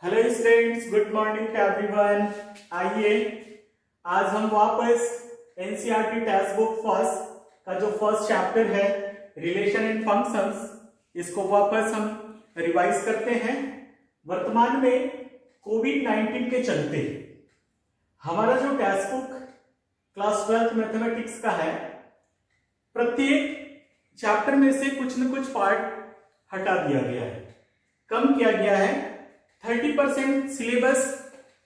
Hello students, good morning to everyone. आइए आज हम वापस एनसीईआरटी टेक्स्ट बुक फर्स्ट का जो फर्स्ट चैप्टर है रिलेशन एंड फंक्शंस, इसको वापस हम रिवाइज करते हैं। वर्तमान में कोविड-19 के चलते हमारा जो टेक्स्ट बुक क्लास 12 मैथमेटिक्स का है, प्रत्येक चैप्टर में से कुछ न कुछ पार्ट हटा दिया गया है, कम किया गया है। 30% सिलेबस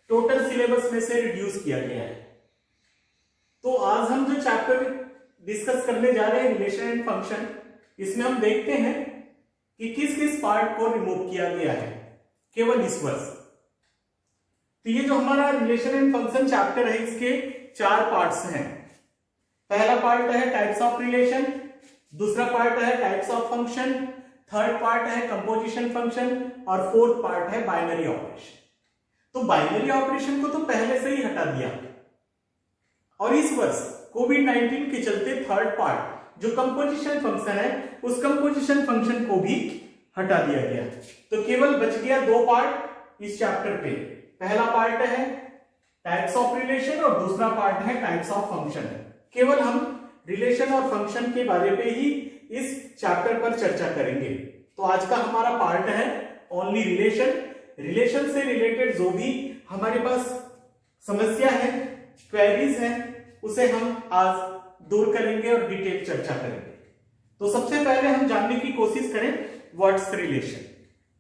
टोटल सिलेबस में से रिड्यूस किया गया है। तो आज हम जो चैप्टर डिस्कस करने जा रहे हैं रिलेशन एंड फंक्शन, इसमें हम देखते हैं कि किस किस पार्ट को रिमूव किया गया है केवल इस वर्ष। तो ये जो हमारा रिलेशन एंड फंक्शन चैप्टर है, इसके 4 पार्ट्स हैं। पहला पार्ट है टाइप्स ऑफ रिलेशन, दूसरा पार्ट है types of function, third part है कंपोजिशन फंक्शन और फोर्थ पार्ट है बाइनरी ऑपरेशन। तो बाइनरी ऑपरेशन को तो पहले से ही हटा दिया, और इस वर्ष कोविड-19 के चलते थर्ड पार्ट जो कंपोजिशन फंक्शन है, उस कंपोजिशन फंक्शन को भी हटा दिया गया। तो केवल बच गया 2 पार्ट इस चैप्टर पे। पहला पार्ट है टाइप्स ऑफ रिलेशन और दूसरा पार्ट है टाइप्स ऑफ फंक्शन। केवल हम रिलेशन और फंक्शन के बारे में ही इस चैप्टर पर चर्चा करेंगे। तो आज का हमारा पार्ट है ओनली रिलेशन। रिलेशन से रिलेटेड जो भी हमारे पास समस्या है, क्वेरीज है, उसे हम आज दूर करेंगे और डिटेल चर्चा करेंगे। तो सबसे पहले हम जानने की कोशिश करें व्हाट्स रिलेशन,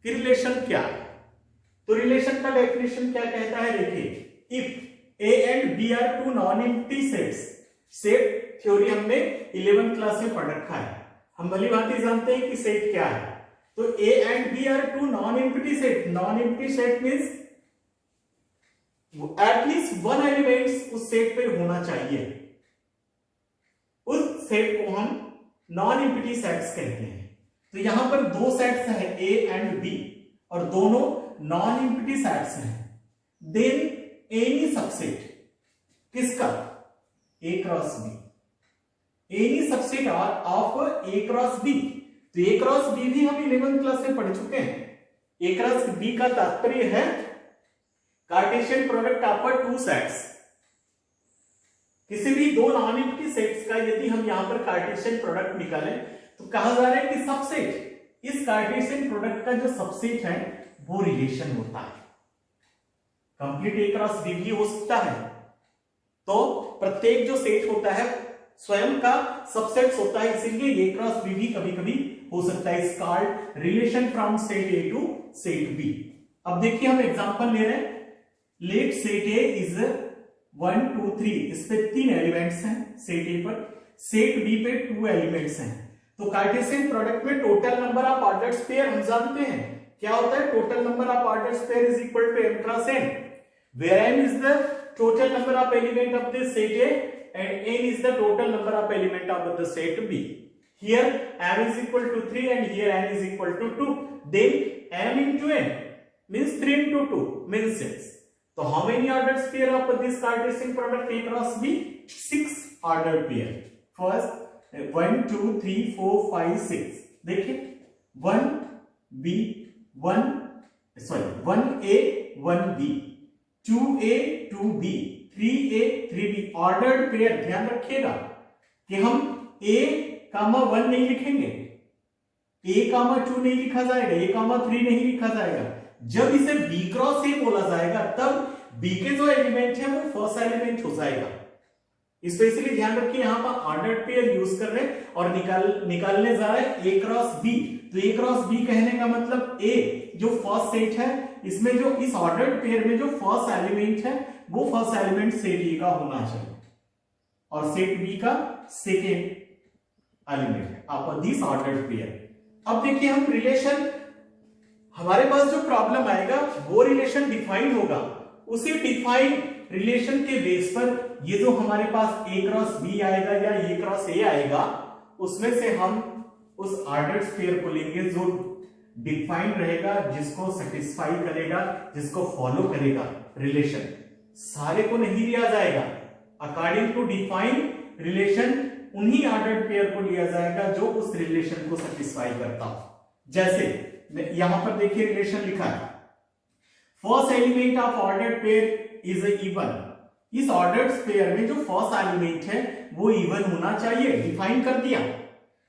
कि रिलेशन क्या है। तो रिलेशन का डेफिनेशन क्या कहता है, देखिए, if A and B are two non empty sets. Set theory हमने 11th क्लास में पढ़ रखा है, हम भली भांति जानते हैं कि सेट क्या है। तो A and B are two non empty set. Non empty set means at least one elements उस सेट पे होना चाहिए। उस सेट को हम नॉन एम्प्टी सेट्स कहते हैं। तो यहां पर 2 सेट्स हैं ए एंड बी, और दोनों नॉन एम्प्टी सेट्स हैं। देन एनी सबसेट किसका, a cross b, any subset of a cross b. तो ए क्रॉस बी भी हम 11th क्लास में पढ़ चुके हैं। ए क्रॉस बी का तात्पर्य है कार्टेशियन प्रोडक्ट ऑफ 2 सेट्स। किसी भी 2 नॉन एम्प्टी सेट्स का यदि हम यहां पर कार्टेशियन प्रोडक्ट निकालें तो कहा जा रहा है कि सबसेट, इस कार्टेशियन प्रोडक्ट का जो सबसेट है वो रिलेशन होता है। कंप्लीट ए क्रॉस बी भी हो सकता है। तो प्रत्येक जो सेट होता है स्वयं का सबसेट होता है, इसीलिए ए क्रॉस बी भी कभी कभी हो सकता है। Is called relation from set A to set B. अब देखिए हम एग्जांपल ले रहे हैं। लेट सेट ए इज 1 2 3, इस पे 3 एलिमेंट्स हैं सेट ए पर, सेट बी पे 2 एलिमेंट्स हैं। तो कार्टेशियन प्रोडक्ट में total number of ordered pair हम जानते हैं क्या होता है। Total number of ordered pair is equal to m cross n, where m is the total number of element of the set A and n is the total number of element of the set B. Here m is equal to 3 and here n is equal to 2. Then m into n means 3 into 2 means 6. So how many ordered pair of this Cartesian product A cross B? 6 ordered pair. First 1 2 3 4 5 6. देखिए 1 1A 1B, 2A 2B, 3A 3B ordered pair. ध्यान रखिएगा कि हम A, 1 नहीं लिखेंगे, A, 2 नहीं लिखा जाएगा, A, 3 नहीं लिखा जाएगा। जब इसे B क्रॉस A बोला जाएगा तब B के जो एलिमेंट है वो फर्स्ट एलिमेंट हो जाएगा। स्पेशली ध्यान रखिए, यहां पर ऑर्डर्ड पेयर यूज कर रहे हैं और निकालने जा रहे हैं A क्रॉस B। तो A क्रॉस B कहने का मतलब A जो फर्स्ट सेट है, इसमें जो इस ऑर्डर्ड पेयर में जो फर्स्ट एलिमेंट है वो फर्स्ट एलिमेंट सेट ए का होना चाहिए और सेट बी का second element of this ordered pair. अब देखिए हम रिलेशन, हमारे पास जो प्रॉब्लम आएगा वो रिलेशन डिफाइन होगा। उसी डिफाइन रिलेशन के बेस पर ये जो हमारे पास ए क्रॉस बी आएगा या ए क्रॉस ए आएगा, उसमें से हम उस ऑर्डर्ड पेयर को लेंगे जो डिफाइन रहेगा, जिसको सेटिस्फाई करेगा, जिसको फॉलो करेगा रिलेशन। सारे को नहीं लिया जाएगा। अकॉर्डिंग टू डिफाइन रिलेशन उन्हीं ऑर्डर्ड पेयर को लिया जाएगा जो उस रिलेशन को सेटिस्फाई करता हो। जैसे यहां पर देखिए रिलेशन लिखा है first element of ordered pair is even. इस ऑर्डर्ड पेयर में जो फर्स्ट एलिमेंट है वो इवन होना चाहिए, डिफाइन कर दिया।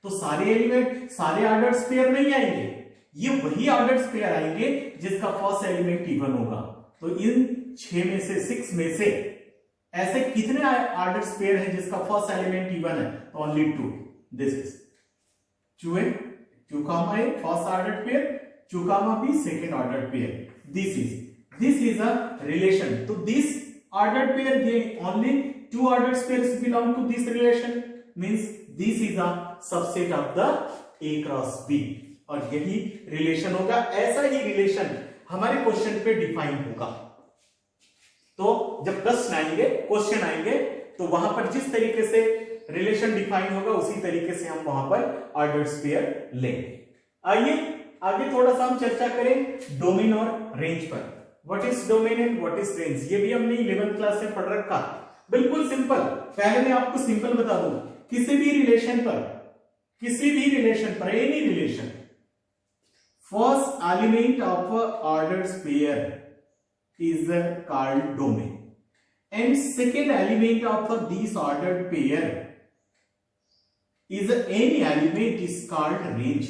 तो सारे एलिमेंट सारे ऑर्डर्ड पेयर नहीं आएंगे, ये वही ऑर्डर्ड पेयर आएंगे जिसका फर्स्ट एलिमेंट इवन होगा। तो इन 6 में से 6 में से ऐसे कितने ऑर्डर्ड पेयर हैं जिसका फर्स्ट एलिमेंट इवन है? तो only 2। This is 2a 2, a first ordered pair, 2, b second ordered pair. This is a relation. तो this ordered pair, they only 2 ordered pairs belong to this relation, means this is a subset of the A cross B, और यही relation होगा। ऐसा ही relation हमारे question पे define होगा। तो जब प्रश्न आएंगे, क्वेश्चन आएंगे, तो वहां पर जिस तरीके से रिलेशन डिफाइन होगा उसी तरीके से हम वहां पर ऑर्डर्ड पेयर लेंगे। आइए आगे थोड़ा सा हम चर्चा करें डोमेन और रेंज पर। What is domain and what is range, ये भी हमने 11th क्लास में पढ़ रखा। बिल्कुल सिंपल। पहले मैं आपको सिंपल बता दूं, किसी भी रिलेशन पर any relation, first element of ordered pair is called domain and second element of this ordered pair is any element is called range.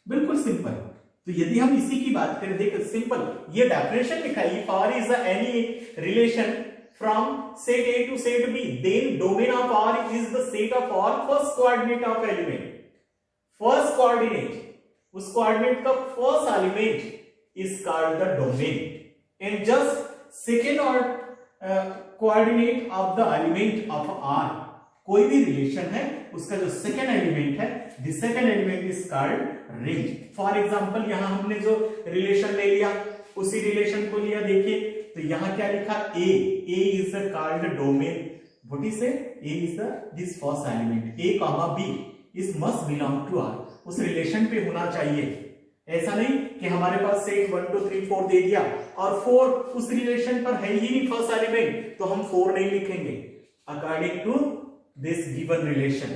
बिल्कुल सिंपल। तो यदि हम इसी की बात करें, देखो सिंपल, ये डेफिनेशन लिखा है, for is any relation from set A to set B, then domain of R is the set of R first coordinate of element. First coordinate, उस कोऑर्डिनेट का first element is called the domain and just second और coordinate of the element of R। कोई भी relation है उसका जो second element है, the second element is called range. For example यहां हमने जो रिलेशन ले लिया उसी रिलेशन को लिया, देखिए तो यहां क्या लिखा, A is called domain. What is A is this first element, A, B is must belong to R। उस रिलेशन पे होना चाहिए। ऐसा नहीं कि हमारे पास सेट 1 2 3 4 दे दिया और 4 उस रिलेशन पर है ही नहीं फर्स्ट एलिमेंट, तो हम 4 नहीं लिखेंगे। According to this given relation,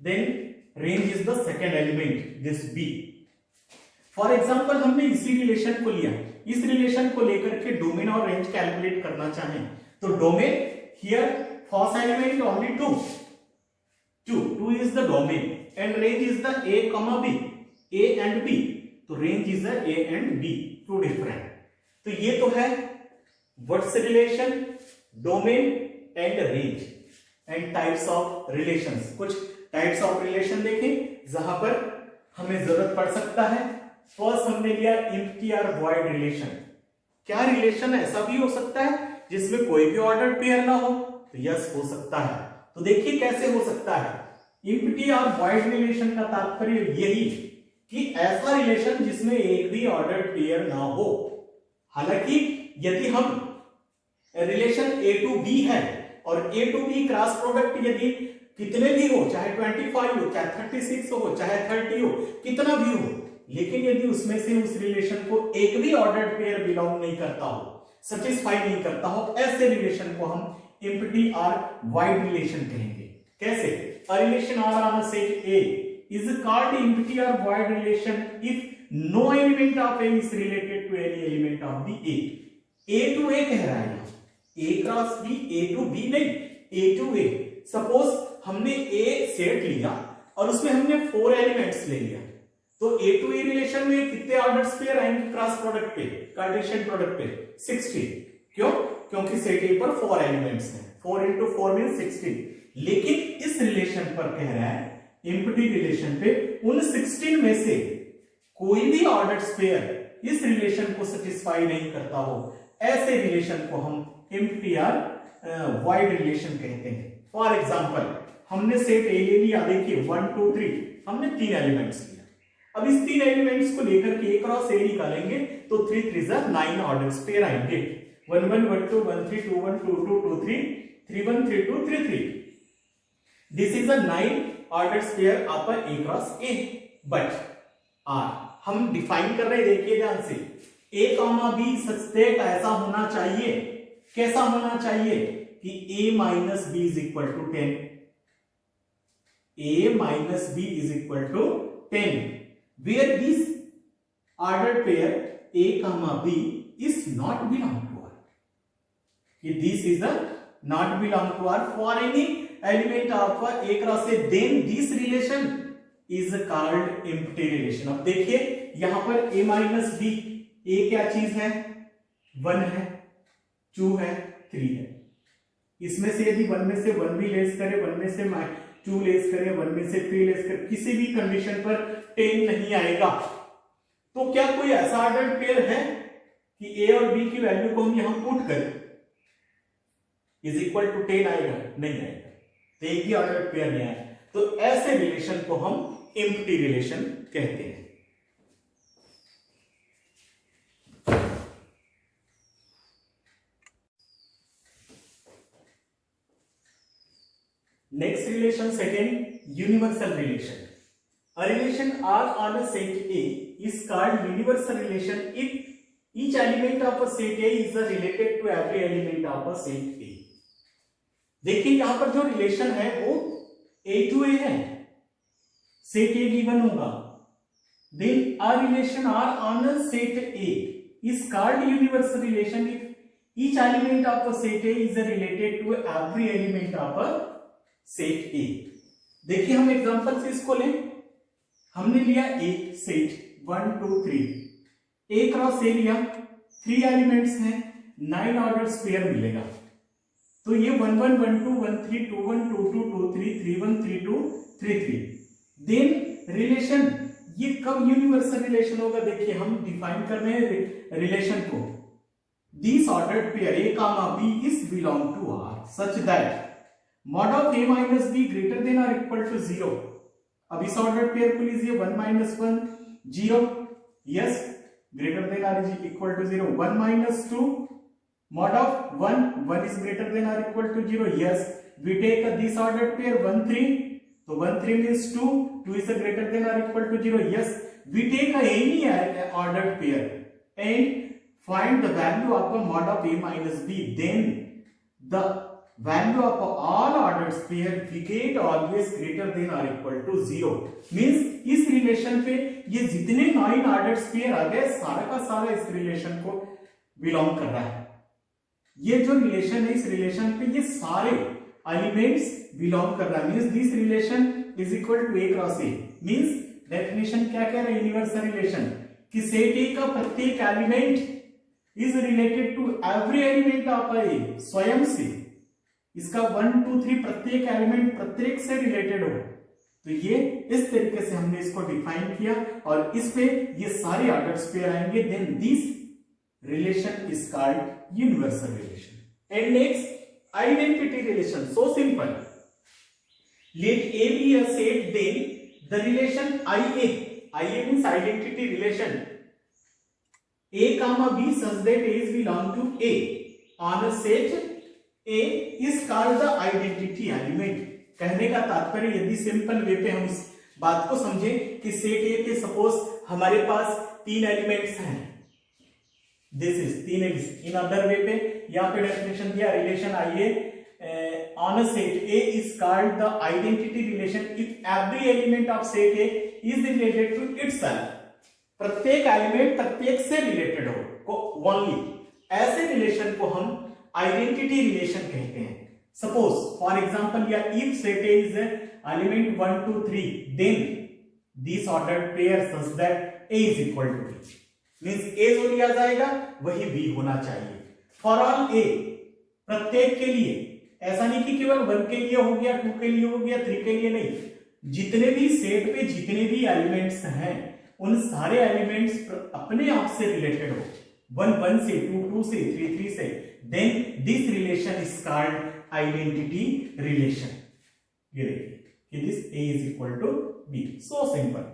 then range is the second element, this B। For example, हमने इसी रिलेशन को लिया, इस रिलेशन को लेकर के डोमेन और रेंज कैलकुलेट करना चाहें तो domain here first element only 2 is the domain and range is the A, B, A and B। तो range is the A and B, 2 different. तो ये तो है what's relation, domain and range and types of relations. कुछ types of relation देखें जहां पर हमें जरूरत पड़ सकता है। फर्स्ट हमने लिया एम्प्टी और वॉइड रिलेशन। क्या रिलेशन ऐसा भी हो सकता है जिसमें कोई भी ऑर्डर्ड पेयर ना हो? तो यस, हो सकता है। तो देखिए कैसे हो सकता है। एम्प्टी और वॉइड रिलेशन का तात्पर्य यही कि ऐसा रिलेशन जिसमें एक भी ऑर्डर्ड पेयर ना हो। हालांकि यदि हम रिलेशन A to B है और A to B cross product यदि कितने भी हो, चाहे 25 हो, चाहे 36 हो, चाहे 30 हो, कितना भी हो, लेकिन यदि उसमें से उस रिलेशन को एक भी ऑर्डर्ड पेयर बिलोंग नहीं करता हो, सेटिस्फाई नहीं करता हो, ऐसे रिलेशन को हम एम्प्टी और वाइड रिलेशन कहेंगे। कैसे? A relation R on a set A is called empty or void relation if no element of A is related to any element of the A। A to A कह रहा है, A cross B, A to B नहीं, A to A। Suppose हमने A set लिया और उसमें हमने 4 elements ले लिया, तो A to A रिलेशन में कितने ऑर्डर्ड पेयर आएंगे क्रॉस प्रोडक्ट पे, कार्टेशियन प्रोडक्ट पे? 60। क्यों? क्योंकि सेट A पर 4 एलिमेंट्स हैं, 4 into 4 means 60। लेकिन इस रिलेशन पर कह रहा है, एम्प्टी रिलेशन पे, उन 16 में से कोई भी ऑर्डर्ड पेयर इस रिलेशन को सेटिस्फाई नहीं करता हो, ऐसे रिलेशन को हम एम्प्टी और वाइड रिलेशन कहते हैं। फॉर एग्जांपल हमने सेट ए ले लिया, देखिए 1 2 3 हमने 3 एलिमेंट्स लिया। अब इस 3 एलिमेंट्स को लेकर के A क्रॉस A निकालेंगे तो 3 3 जा 9 ऑर्डर्स पेयर आएंगे। 1 1 1 2 1 3 2 1 2 2 2 3 3 1 3 2 3 3। This is a 9 orders pair of A cross A। But R हम डिफाइन कर रहे हैं, देखिए ध्यान से, A, B सच दैट ऐसा होना चाहिए, कैसा होना चाहिए कि A minus B is equal to 10। A minus B is equal to 10 where this ordered pair A, B is not belong to R. This is not belong to R for any element of A cross A, then this relation is called empty relation. अब देखिए यहां पर A minus B, A क्या चीज है? 1 है, 2 है, 3 है। इसमें से यदि 1 में से 1 भी लेस करे, 1 में से 2 लेस करे, 1 में से 3 लेस करे, किसी भी कंडीशन पर 10 नहीं आएगा। तो क्या कोई ऐसा ऑर्डर्ड पेयर है कि A और B की वैल्यू को हम यहां पुट करें इज इक्वल टू 10 आएगा? नहीं आएगा, तो एक ही ऑर्डर्ड पेयर नहीं आएगा। तो ऐसे रिलेशन को हम एम्प्टी रिलेशन कहते हैं। Next relation, second, universal relation. A relation R on a set A is called universal relation if each element of a set A is related to every element of a set A. देखिए यहां पर जो relation है वो A to A है, set A given होगा, then a relation R on a set A is called universal relation if each element of a set A is related to every element of a set ए। देखिए हम example से इसको लें, हमने लिया एक set 1 2 3, ए cross ए लिया, 3 एलिमेंट्स हैं, 9 ऑर्डर्स पेयर मिलेगा। तो ये 1 1 1 2 1 3 2 1 2 2 2 3 3 1 3 2 3 3। देन रिलेशन ये कब यूनिवर्सल रिलेशन होगा? देखिए हम डिफाइन कर रहे हैं रिलेशन को, this ordered pair A comma B is belong to R such that mod of a minus b greater than or equal to 0। अब इस ऑर्डर पेयर को लीजिए 1 minus 1 0, yes, greater than or is equal to 0। 1 minus 2 mod of 1 1 is greater than or equal to 0, yes, we take this ordered pair 1 3, so 1 3 means 2 2 is greater than or equal to 0, yes, we take any ordered pair and find the value of a mod of a minus b, then the value of all ordered pair we get always greater than or equal to 0। Means इस relation पे ये जितने 9 ordered pair आ गए सारा का सारा इस relation को बिलोंग कर रहा है। ये जो रिलेशन है इस रिलेशन पे ये सारे एलिमेंट्स बिलोंग कर रहा है, means this relation is equal to a cross a. Means definition क्या कह रहा है यूनिवर्सल रिलेशन कि सेट ए का प्रत्येक element is related to every element of a, स्वयं से इसका 1 2 3 प्रत्येक एलिमेंट प्रत्येक से रिलेटेड हो। तो ये इस तरीके से हमने इसको डिफाइन किया और इस पे ये सारे ऑर्डर्स पेयर आएंगे, then this relation is called universal relation. And next identity relation, so simple, let A B a set, then the relation IA means identity relation A comma B such that A is belong to A on a set A is called the identity element। कहने का तात्पर्य यदि simple way पे हम इस बात को समझें कि सेट ए के सपोज हमारे पास 3 एलिमेंट्स हैं, this is 3 in other way पे यहां पे डेफिनेशन दिया relation IA on a set A is called the identity relation if every element of set A is related to itself। प्रत्येक एलिमेंट प्रत्येक से रिलेटेड हो ओनली, ऐसे रिलेशन को हम आइडेंटिटी रिलेशन कहते हैं। सपोज फॉर एग्जांपल या if set a is element 1 2 3, then this ordered pair such that a is equal to b, means a जो लिया जाएगा वही बी होना चाहिए फॉर ऑल ए, प्रत्येक के लिए। ऐसा नहीं कि केवल 1 के लिए हो गया, 2 के लिए हो गया, 3 के लिए नहीं, जितने भी सेट पे जितने भी एलिमेंट्स हैं उन सारे एलिमेंट्स अपने आप से रिलेटेड हो, 1 1 से, 2 2 से, 3 3 से, then this relation is called identity relation। ये देखिए कि this A is equal to B, so simple।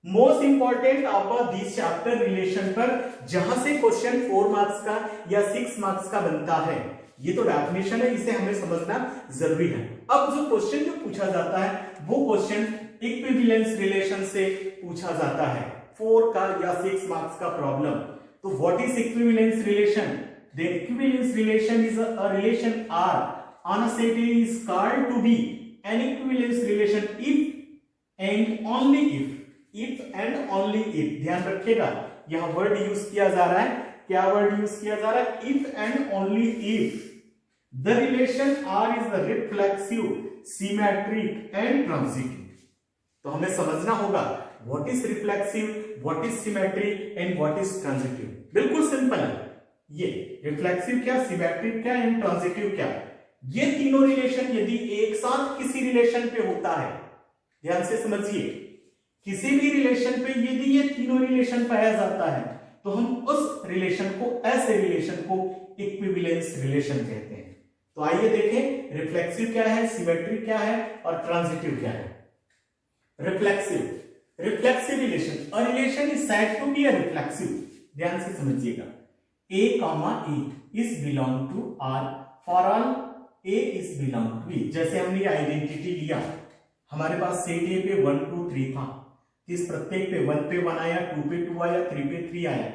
Most important of this chapter relation पर जहां से क्वेश्चन 4 मार्क्स का या 6 मार्क्स का बनता है, ये तो डेफिनेशन है, इसे हमें समझना जरूरी है। अब जो क्वेश्चन जो पूछा जाता है वो क्वेश्चन इक्विवेलेंस रिलेशन से पूछा जाता है, 4 का या 6 मार्क्स का प्रॉब्लम। तो what is equivalence relation? The equivalence relation is a relation R on a set A is called to be an equivalence relation if and only if and only if। ध्यान रखिएगा यहाँ word use किया जा रहा है क्या word use किया जा रहा है? If and only if the relation R is the reflexive, symmetric and transitive. तो हमें समझना होगा what is reflexive, what is symmetric and what is transitive. बिल्कुल सिंपल है ये, रिफ्लेक्सिव क्या, सिमेट्रिक क्या एंड ट्रांजिटिव क्या। ये तीनों रिलेशन यदि एक साथ किसी रिलेशन पे होता है, ध्यान से समझिए, किसी भी रिलेशन पे यदि ये तीनों रिलेशन पाया जाता है तो हम उस रिलेशन को, ऐसे रिलेशन को इक्विवेलेंस रिलेशन कहते हैं। तो आइए देखें रिफ्लेक्सिव क्या है, सिमेट्रिक क्या है और ट्रांजिटिव क्या है। Reflexive relation, a relation is said to be a reflexive. ध्यान से समझिएगा, A, A is belong to R for all A is belong to B। जैसे हमने आइडेंटिटी लिया, हमारे पास सेट A पे 1 2 3 था, इस प्रत्येक पे 1 पे 1 आया, 2 पे 2 आया, 3 पे 3 आया।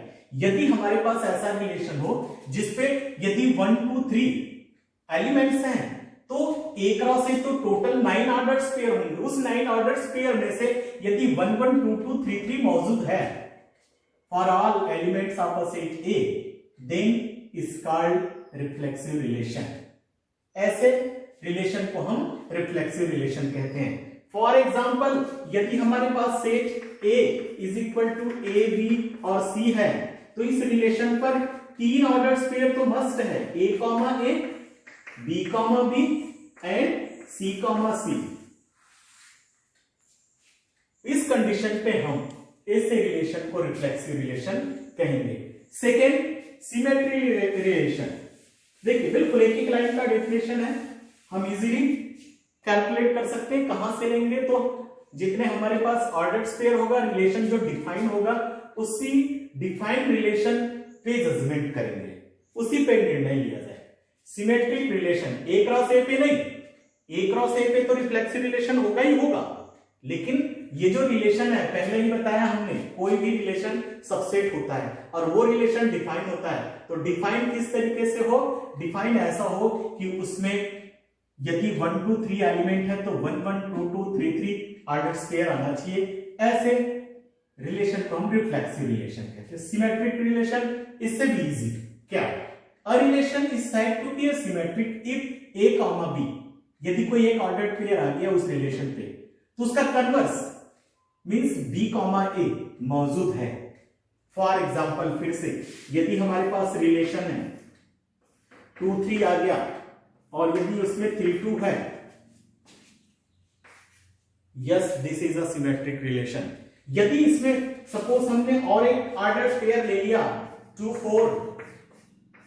यदि हमारे पास ऐसा रिलेशन हो जिसपे यदि 1 2 3 एलिमेंट्स हैं तो एक क्रॉस एक तो टोटल 9 ऑर्डर्स पेयर होंगे। उस 9 ऑर्डर्स पेयर में से यदि 1 1 2 2 3 3 मौजूद है for all elements of a set A, then is called reflexive relation। ऐसे रिलेशन को हम रिफ्लेक्सिव रिलेशन कहते हैं। फॉर एग्जाम्पल, यदि हमारे पास set A is equal to A, B और C है तो इस रिलेशन पर 3 ऑर्डर्स पेयर तो मस्ट है, A, A, B, B and C, C। इस कंडीशन पे हम ऐसे रिलेशन को रिफ्लेक्सिव रिलेशन कहेंगे। Second, symmetry relation. देखिए बिल्कुल एक एक लाइन का डेफिनेशन है, हम इजीली कैलकुलेट कर सकते हैं। कहां से लेंगे? तो जितने हमारे पास ऑर्डर्ड पेयर होगा, रिलेशन जो डिफाइन होगा, उसी डिफाइंड रिलेशन पे जजमेंट करेंगे, उसी पे निर्णय लिया जाए। Symmetric relation, A cross A पे नहीं, A क्रॉस A पे तो रिफ्लेक्सिव रिलेशन होगा ही होगा, लेकिन ये जो रिलेशन है, पहले ही बताया हमने, कोई भी रिलेशन सबसेट होता है और वो रिलेशन डिफाइन होता है। तो डिफाइन किस तरीके से हो? डिफाइन ऐसा हो कि उसमें यदि 1 2 3 एलिमेंट है तो 1 1 2 2 3 3 ऑर्डर पेयर आना चाहिए। ऐसे रिलेशन को हम रिफ्लेक्सिव रिलेशन कहते हैं। सिमेट्रिक रिलेशन इससे भी इजी, क्या? A relation is said to be a symmetric if A, B। यदि कोई एक ऑर्डर पेयर आ गया उस रिलेशन पे तो उसका कन्वर्स मींस B, A मौजूद है। फॉर एग्जाम्पल, फिर से यदि हमारे पास रिलेशन है 2 3 आ गया और यदि उसमें 3 2 है, yes this is a symmetric relation. यदि इसमें सपोज हमने और एक ऑर्डर पेयर ले लिया 2 4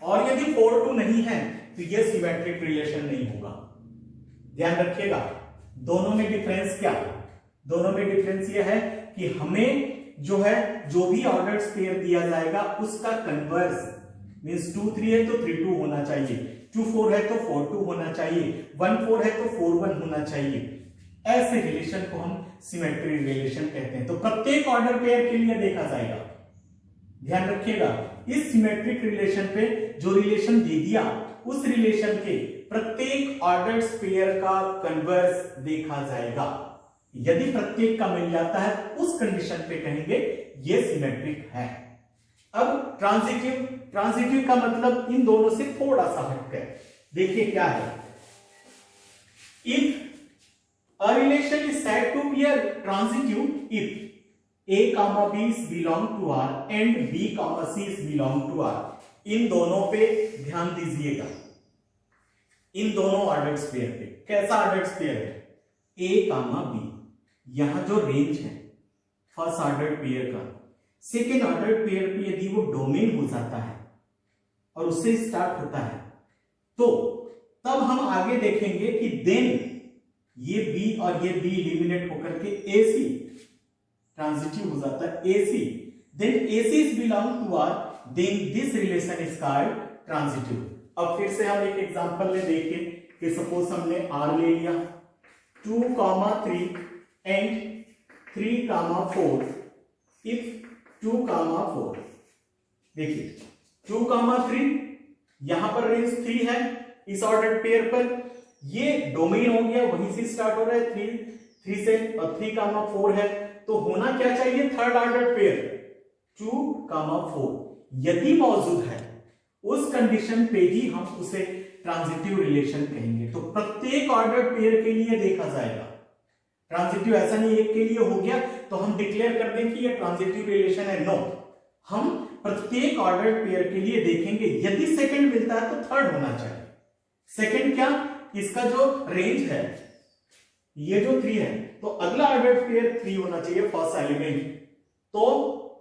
और यदि 4 2 नहीं है तो यह सिमेट्रिक रिलेशन नहीं होगा। ध्यान रखिएगा, दोनों में डिफरेंस क्या? दोनों में डिफरेंस यह है कि हमें जो है, जो भी ऑर्डर्ड पेयर दिया जाएगा उसका कन्वर्स मींस 2 3 है तो 3 2 होना चाहिए, 2 4 है तो 4 2 होना चाहिए, 1 4 है तो 4 1 होना चाहिए। ऐसे रिलेशन को हम सिमेट्री रिलेशन कहते हैं। तो प्रत्येक ऑर्डर पेयर के लिए देखा जाएगा। ध्यान रखिएगा, इस सिमेट्रिक रिलेशन पे जो रिलेशन दे दिया उस रिलेशन के प्रत्येक ऑर्डर्ड पेयर का कन्वर्स देखा जाएगा। यदि प्रत्येक का मिल जाता है उस कंडीशन पे कहेंगे ये सिमेट्रिक है। अब ट्रांजिटिव का मतलब इन दोनों से थोड़ा सा हटकर देखिए क्या है। If a relation is said to be a transitive if A, B is belong to R and B, C is belong to R। इन दोनों पे ध्यान दीजिएगा, इन दोनों ऑर्डर्ड पेयर पे। कैसा ऑर्डर्ड पेयर है? A, B। यहां जो रेंज है फर्स्ट ऑर्डर पेयर का, सेकेंड ऑर्डर पेयर पे यदि वो डोमेन हो जाता है और उससे स्टार्ट होता है तो तब हम आगे देखेंगे कि देन ये B और ये B एलिमिनेट होकर के AC ट्रांजिटिव हो जाता है, AC। Then AC is belong to R, then this relation is called transitive. अब फिर से हम एक एग्जांपल ले देखें कि सपोज हमने R ले लिया 2, 3 and 3, 4। इफ 2, 4 देखिए 2, 3 यहां पर रेंज 3 है इस ऑर्डर पेयर पर, ये डोमेन हो गया, वहीं से स्टार्ट हो रहा है 3 से, और 3, 4 है तो होना क्या चाहिए? Third order pair 2, 4। यदि मौजूद है उस कंडीशन पे ही हम उसे ट्रांजिटिव रिलेशन कहेंगे। तो प्रत्येक ऑर्डर्ड पेयर के लिए देखा जाएगा। ट्रांजिटिव ऐसा नहीं एक के लिए हो गया तो हम डिक्लेयर कर दें कि ये ट्रांजिटिव रिलेशन है, नो। हम प्रत्येक ऑर्डर्ड पेयर के लिए देखेंगे, यदि सेकंड मिलता है तो थर्ड होना चाहिए। सेकंड क्या, इसका जो रेंज है ये जो 3 है तो अगला ऑर्डर्ड पेयर 3 होना चाहिए फर्स्ट एलिमेंट। तो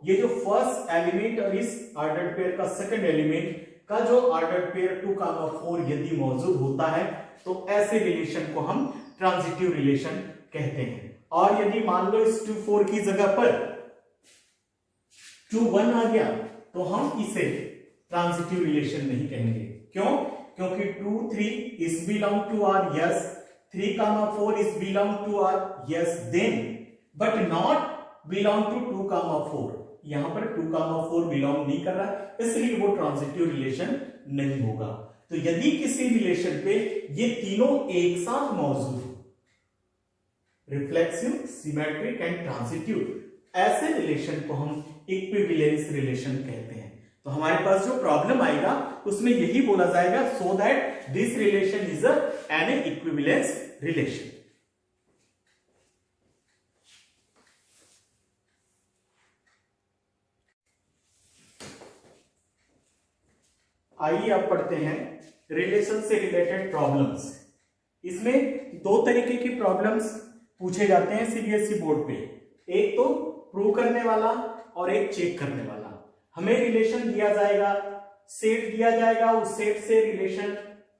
ये जो फर्स्ट एलिमेंट और इस ऑर्डर्ड पेयर का सेकंड एलिमेंट का जो ऑर्डर्ड पेयर 2, 4 यदि मौजूद होता है तो ऐसे रिलेशन को हम ट्रांजिटिव रिलेशन कहते हैं। और यदि मान लो इस 2, 4 की जगह पर 2, 1 आ गया तो हम इसे ट्रांजिटिव रिलेशन नहीं कहेंगे। क्यों? क्योंकि 2, 3 is belong to R, yes. 3, 4 is belong to R, yes, then but not belong to 2, 4। यहां पर 2, 4 बिलोंग नहीं कर रहा है, इसलिए वो ट्रांजिटिव रिलेशन नहीं होगा। तो यदि किसी रिलेशन पे ये तीनों एक साथ मौजूद हो, रिफ्लेक्सिव, सिमेट्रिक एंड ट्रांजिटिव, ऐसे रिलेशन को हम इक्विवेलेंस रिलेशन कहते हैं। तो हमारे पास जो प्रॉब्लम आएगा उसमें यही बोला जाएगा, so that this relation is an equivalence relation. आइए अब पढ़ते हैं रिलेशन से रिलेटेड प्रॉब्लम्स। इसमें 2 तरीके की प्रॉब्लम्स पूछे जाते हैं सीबीएसई बोर्ड पे, एक तो प्रूव करने वाला और एक चेक करने वाला। हमें रिलेशन दिया जाएगा, सेट दिया जाएगा, उस सेट से रिलेशन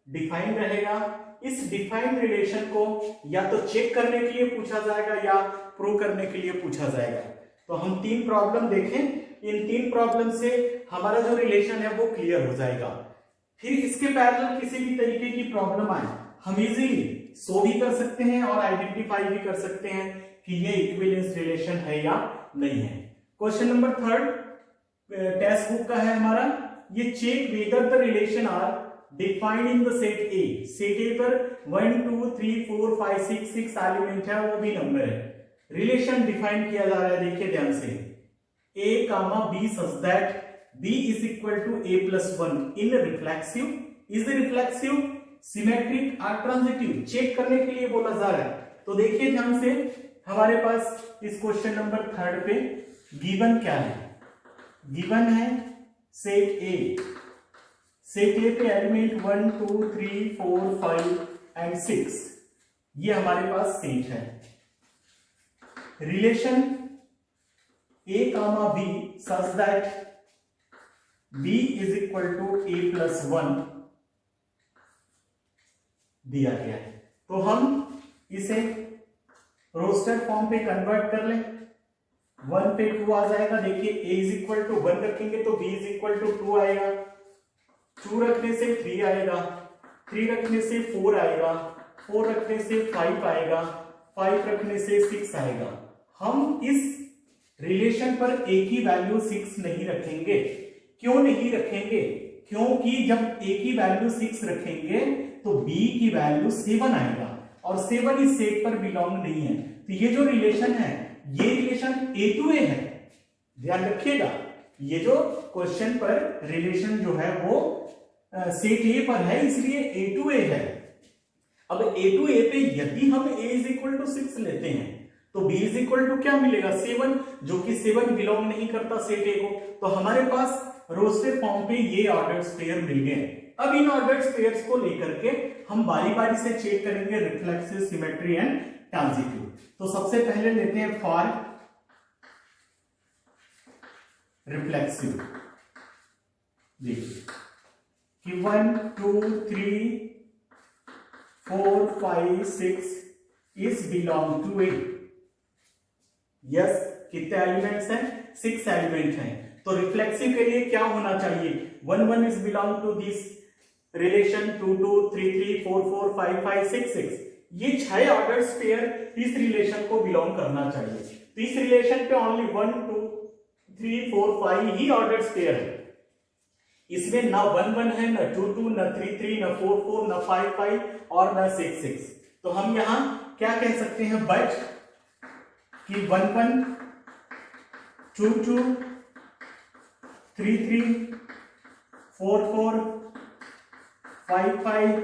डिफाइन रहेगा। इस डिफाइंड रिलेशन को या तो चेक करने के लिए पूछा जाएगा या प्रूव करने के लिए पूछा जाएगा। तो हम 3 प्रॉब्लम देखें, इन 3 प्रॉब्लम से हमारा जो रिलेशन है वो क्लियर हो जाएगा। फिर इसके पैरेलल किसी भी तरीके की प्रॉब्लम आए हम इजीली शो भी कर सकते हैं और आइडेंटिफाई भी कर सकते हैं कि ये इक्विवेलेंस रिलेशन है या नहीं है। क्वेश्चन नंबर 3 टेक्स्ट बुक का है हमारा, ये check whether the relation R defined in the set A. सेट ए पर 1, 2, 3, 4, 5, 6 एलिमेंट है, वो भी नंबर है। रिलेशन डिफाइन किया जा रहा है, देखिए ध्यान से, a, b such that b is equal to a plus 1 in reflexive, is reflexive, symmetric or transitive, check करने के लिए बोला जा रहा है। तो देखिए ध्यान से, हमारे पास इस क्वेश्चन नंबर 3 पे गिवन क्या है, गिवन है सेट ए। सेट ए पे एलिमेंट 1, 2, 3, 4, 5 एंड 6, ये हमारे पास सेट है। Relation a, b such that b is equal to a plus 1 दिया गया है। तो हम इसे रोस्टर फॉर्म पे कन्वर्ट कर लें। 1 पे 2 आ जाएगा, देखिए a is equal to 1 रखेंगे तो b is equal to 2 आएगा, 2 रखने से 3 आएगा, 3 रखने से 4 आएगा, 4 रखने से 5 आएगा, 5 रखने से 6 आएगा। हम इस रिलेशन पर a की वैल्यू 6 नहीं रखेंगे। क्यों नहीं रखेंगे? क्योंकि जब a की वैल्यू 6 रखेंगे तो b की वैल्यू 7 आएगा और 7 इस सेट पर बिलोंग नहीं है। तो ये जो रिलेशन है ये रिलेशन a to a है, ध्यान रखिएगा। ये जो क्वेश्चन पर रिलेशन जो है वो सेट a पर है, इसलिए a to a है। अब a to a पे यदि हम a is equal to 6 लेते हैं तो b is equal to क्या मिलेगा, 7, जो कि 7 बिलोंग नहीं करता सेट a को। तो हमारे पास रोस्टेड फॉर्म पे ये ऑर्डर्ड पेयर मिल गए। अब इन ऑर्डर्ड पेयर्स को लेकर के हम बारी बारी से चेक करेंगे रिफ्लेक्सिव, सिमेट्री एंड ट्रांजिटिव। तो सबसे पहले लेते हैं फॉर रिफ्लेक्सिव। देखिए कि 1, 2, 3, 4, 5, 6 is belong to A. Yes, कितने एलिमेंट्स हैं? 6 एलिमेंट हैं। तो रिफ्लेक्सिव के लिए क्या होना चाहिए? 1, 1 is belong to this relation, 2, 2, 3, 3, 4, 4, 5, 5, 6, 6। ये 6 ऑर्डर्स पेयर इस रिलेशन को बिलोंग करना चाहिए। तो इस रिलेशन पे ओनली 1, 2, 3, 4, 5 ही ऑर्डर्स पेयर है। इसमें ना 1, 1 है, ना 2, 2, ना 3, 3, ना 4, 4, ना 5, 5 और ना 6, 6। तो हम यहां क्या कह सकते हैं, बट कि 1, 1, 2, 2, 3 3 4 4 5 5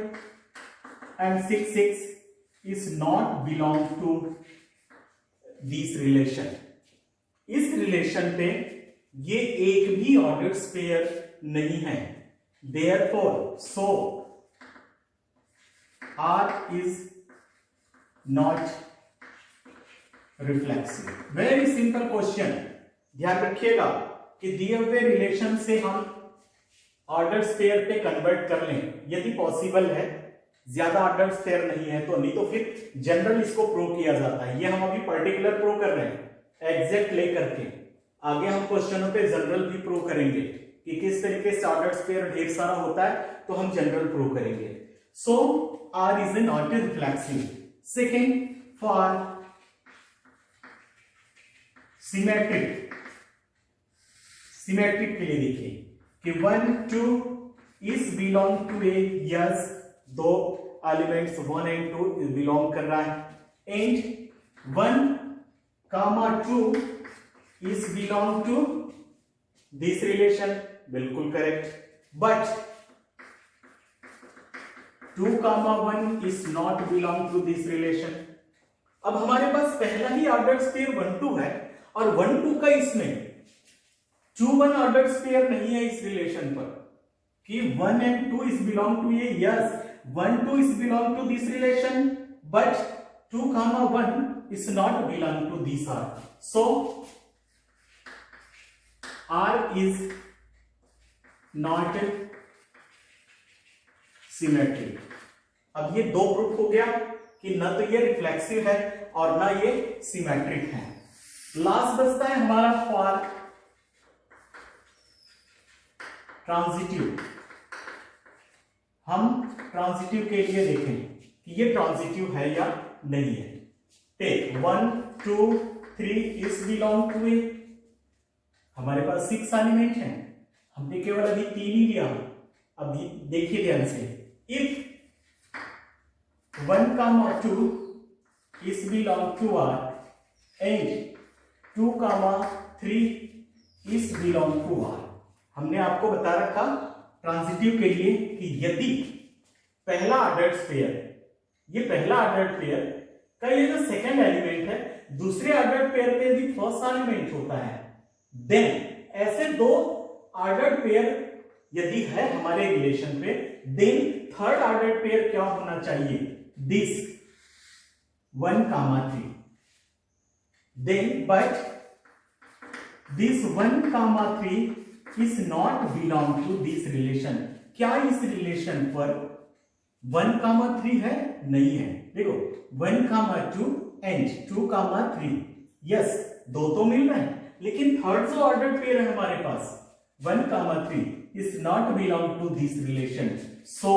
and 6 6 is not belong to this relation. इस रिलेशन पे ये एक भी ऑर्डर्ड पेयर नहीं है. Therefore, so R is not reflexive. Very simple question. ध्यान रखिएगा कि दिए हुए रिलेशन से हम ऑर्डर्ड पेयर पे कन्वर्ट कर लें यदि पॉसिबल है. ज्यादा ऑर्डर्ड पेयर नहीं है तो, नहीं तो फिर जनरल इसको प्रूव किया जाता है. ये हम अभी पर्टिकुलर प्रूव कर रहे हैं एग्जैक्ट लेकर के. आगे हम क्वेश्चनों पे जनरल भी प्रूव करेंगे कि किस तरीके से ऑर्डर्ड पेयर ढेर सारा होता है, तो हम जनरल प्रूव करेंगे. सो R is not reflexive. Second, for symmetric के लिए देखिए कि 1 2 is belong to a, yes, दो एलिमेंट्स 1 and 2 बिलोंग कर रहा है. And 1 comma 2 is belong to this relation. बिल्कुल correct. But 2 comma 1 is not belong to this relation. अब हमारे पास पहला ही ऑर्डर्ड पेयर 1 2 है और 1 2 का इसमें 2 1 ऑर्डर्ड पेयर नहीं है इस रिलेशन पर कि 1 and 2 is belong to a, yes, 1 2 is belong to this relation but 2 comma 1 is not belong to this R. So R is not symmetric. अब ये दो प्रूफ हो गया कि न तो ये रिफ्लेक्सिव है और ना ये सिमेट्रिक है. लास्ट बचता है हमारा फॉर ट्रांजिटिव. हम ट्रांजिटिव के लिए देखें कि ये ट्रांजिटिव है या नहीं है. टेक 1 2 3 इज बिलोंग टू ए. हमारे पास 6 एलिमेंट हैं, हमने केवल अभी 3 ही लिया. अभी देखिए ध्यान से. If 1 comma 2 is belong to R and 2 comma 3 is belong to R. हमने आपको बता रखा ट्रांजिटिव के लिए कि यदि पहला ऑर्डर्ड पेयर, ये पहला ऑर्डर्ड पेयर का ये जो सेकंड एलिमेंट है, दूसरे ऑर्डर्ड पेयर पे यदि फर्स्ट एलिमेंट होता है, देन ऐसे दो ऑर्डर्ड पेयर यदि है हमारे रिलेशन पे, देन थर्ड ऑर्डर्ड पेयर क्या होना चाहिए, this 1 comma 3. Then but this 1 comma 3 is not belong to this relation. क्या इस रिलेशन पर 1 comma 3 है? नहीं है. देखो 1 comma 2 and 2 comma 3. यस, दो तो मिल रहे हैं, लेकिन थर्ड जो ऑर्डर्ड पेयर है हमारे पास 1 comma 3 is not belong to this relation. So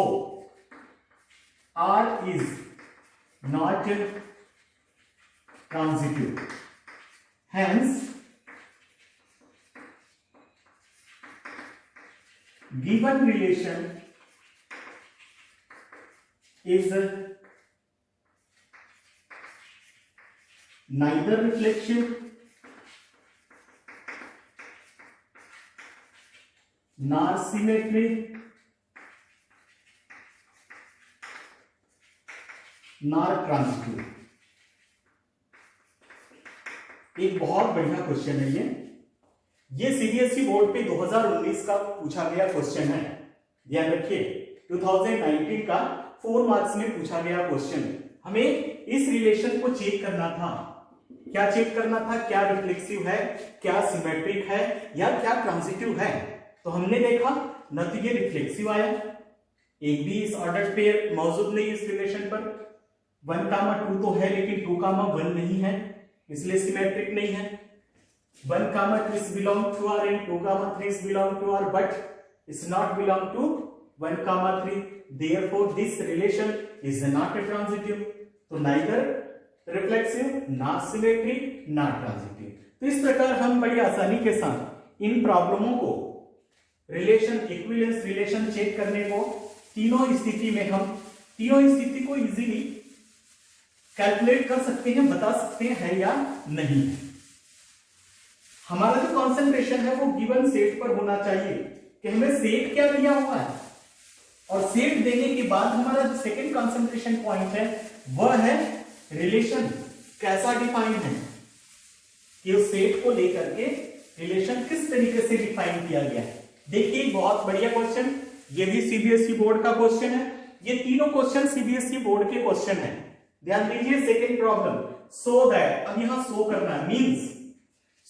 R is not transitive. Hence, given relation is neither reflexive nor symmetric nor transitive. एक बहुत बढ़िया क्वेश्चन है ये सीबीएसई बोर्ड पे 2019 का पूछा गया क्वेश्चन है. ध्यान रखिए 2019 का 4 मार्क्स में पूछा गया क्वेश्चन. हमें इस रिलेशन को चेक करना था. क्या चेक करना था? क्या रिफ्लेक्सिव है, क्या सिमेट्रिक है, या क्या ट्रांजिटिव है. तो हमने देखा न तो ये रिफ्लेक्सिव आया, एक भी इस ऑर्डर्ड पेयर मौजूद नहीं इस रिलेशन पर. 1 comma 2 तो है लेकिन 2 comma 1 नहीं है, इसलिए सिमेट्रिक नहीं है. 1 comma 2 is belong to R and 2 comma 3 is belong to R, but it's not belong to 1 comma 3. Therefore, this relation is not a transitive. तो neither reflexive, not symmetric, not transitive. तो इस प्रकार हम बड़ी आसानी के साथ इन प्रॉब्लमों को रिलेशन, इक्विवेलेंस रिलेशन चेक करने को तीनों स्थिति में हम तीनों स्थिति को इजीली कैलकुलेट कर सकते हैं, बता सकते हैं है या नहीं. हमारा जो कंसंट्रेशन है वो गिवन सेट पर होना चाहिए कि हमें सेट क्या दिया हुआ है, और सेट देने के बाद हमारा जो सेकंड कंसंट्रेशन पॉइंट है वह है रिलेशन। कैसा डिफाइन है कि उस सेट को लेकर के रिलेशन किस तरीके से डिफाइन किया गया है। देखिए बहुत बढ़िया क्वेश्चन, ये भी सीबीएसई बोर्ड का क्वेश्चन है। ये तीनों क्वेश्चन सीबीएसई बोर्ड के क्वेश्चन है। ध्यान दीजिए सेकंड प्रॉब्लम, सो दैट, अब यहां सो करना है, मींस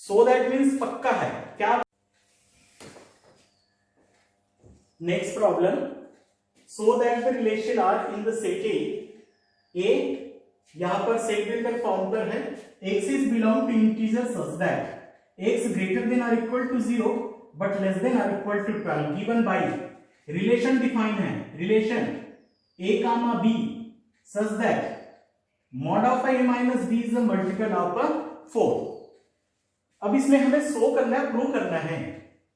सो दैट मींस पक्का है क्या। Next problem, so that the relation R in the set A, यहां पर सेट बिल्डर फॉर्म पर है, x is belong to integer such that x greater than or equal to 0 but less than or equal to 12 given by relation define है, relation a comma b such that mod of a minus b is a multiple of 4। अब इसमें हमें show करना है, prove करना है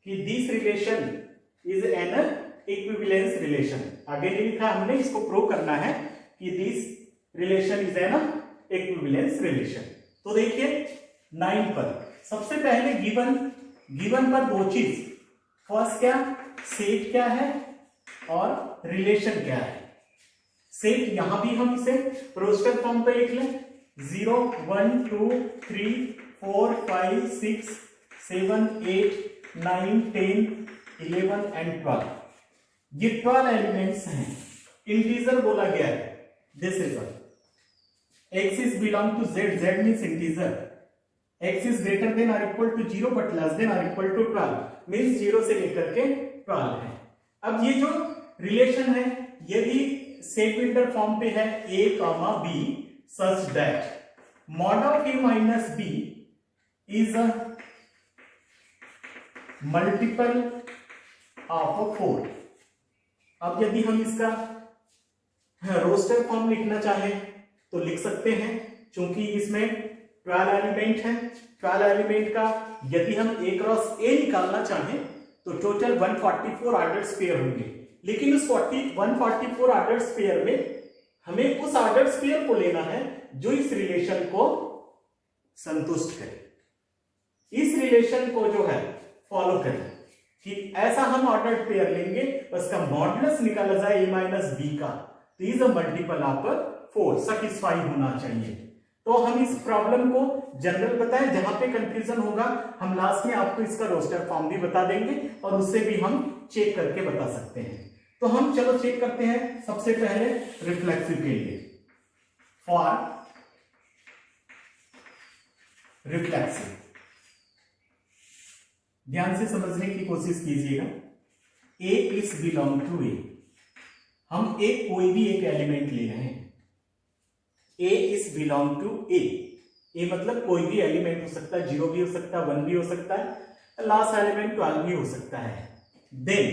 कि this relation is an equivalence relation. आगे नहीं लिखा हमने, इसको प्रूव करना है कि this relation is an equivalence relation. तो देखिए 9 पर सबसे पहले गिवन पर दो चीज, फर्स्ट क्या, सेट क्या है और रिलेशन क्या है। सेट यहां भी हम इसे रोस्टर फॉर्म पे लिख लें, 0 1 2 3 4 5 6 7 8 9 10 11 एंड 12। ये 12 एलिमेंट्स हैं, इंटीजर बोला गया है। This is x is belong to z, z means integer, x is greater than or equal to 0 but less than or equal to 12 means 0 से लेकर के 12 है। अब ये जो रिलेशन है ये भी सेट बिल्डर फॉर्म पे है, a comma b such that mod of a minus b is a multiple of 4। अब यदि हम इसका रोस्टर फॉर्म लिखना चाहें तो लिख सकते हैं, क्योंकि इसमें 12 एलिमेंट है। 12 एलिमेंट का यदि हम a क्रॉस a निकालना चाहें तो टोटल 144 ऑर्डर्ड पेयर होंगे, लेकिन उस 144 ऑर्डर्ड पेयर में हमें उस ऑर्डर्ड पेयर को लेना है जो इस रिलेशन को संतुष्ट करे, इस रिलेशन को जो है फॉलो करे, कि ऐसा हम ऑर्डर्ड पेयर लेंगे उसका मॉडुलस निकाला जाए a माइनस बी का, तो is a multiple of 4 satisfy होना चाहिए। तो हम इस प्रॉब्लम को जनरल बताएं, जहां पे कंफ्यूजन होगा हम लास्ट में आपको इसका रोस्टर फॉर्म भी बता देंगे और उससे भी हम चेक करके बता सकते हैं। तो हम चलो चेक करते हैं सबसे पहले रिफ्लेक्सिव के लिए। फॉर रिफ्लेक्सिव ध्यान से समझने की कोशिश कीजिएगा। ए इज बिलोंग टू ए, हम एक कोई भी एक एलिमेंट ले रहे हैं, A is belong to A, A मतलब कोई भी एलिमेंट हो सकता है, 0 भी हो सकता है, 1 भी हो सकता है, लास्ट एलिमेंट 12 भी हो सकता है। Then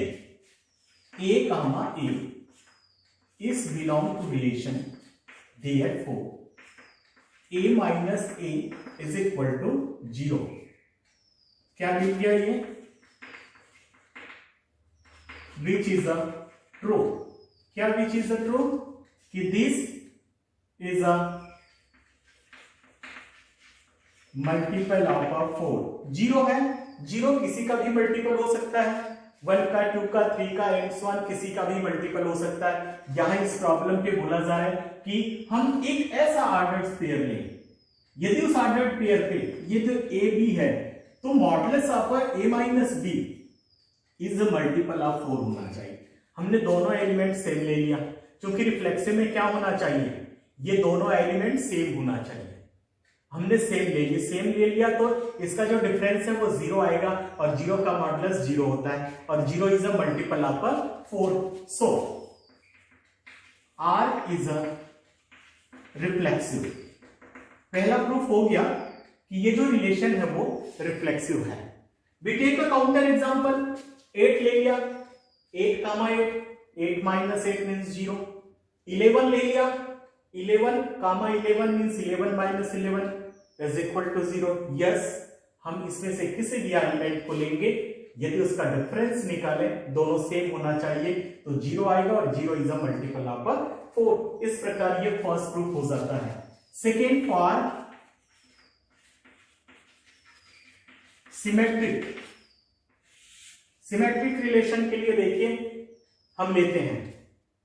A comma A is belong to relation, therefore A minus A is equal to 0। क्या मिल गया ये, which is a true। क्या which is a true, कि this is a multiple of 4। 0 है, 0 किसी का भी मल्टीपल हो सकता है, 1 का 2 का 3 का एंड सो ऑन किसी का भी मल्टीपल हो सकता है। यहां इस प्रॉब्लम पे बोला जा रहा है कि हम एक ऐसा ऑर्डर्ड पेयर लें, यदि उस ऑर्डर्ड पेयर पे ये जो ए बी है तो modulus of a minus B is a multiple of 4 होना चाहिए। हमने दोनों एलिमेंट सेम ले लिया, क्योंकि रिफ्लेक्सिव में क्या होना चाहिए, ये दोनों एलिमेंट सेम होना चाहिए। हमने सेम ले लिया, सेम ले लिया तो इसका जो डिफरेंस है वो 0 आएगा, और 0 का मॉडुलस 0 होता है, और 0 is a multiple of 4। So R is a reflexive. पहला प्रूफ हो गया कि ये जो रिलेशन है वो रिफ्लेक्सिव है। We take a counter example, 8 ले लिया, 8 कामा 8, 8 माइनस 8 मींस 0। 11 ले लिया, 11 comma 11 means 11 minus 11 is equal to 0। Yes, हम इसमें से किसी भी एलिमेंट को लेंगे, यदि उसका डिफरेंस निकाले दोनों सेम होना चाहिए तो 0 आएगा, और 0 इज अ मल्टीपल ऑफ 4। इस प्रकार ये फर्स्ट प्रूफ हो जाता है। सेकेंड, फॉर सिमेट्रिक रिलेशन के लिए देखिए हम लेते हैं,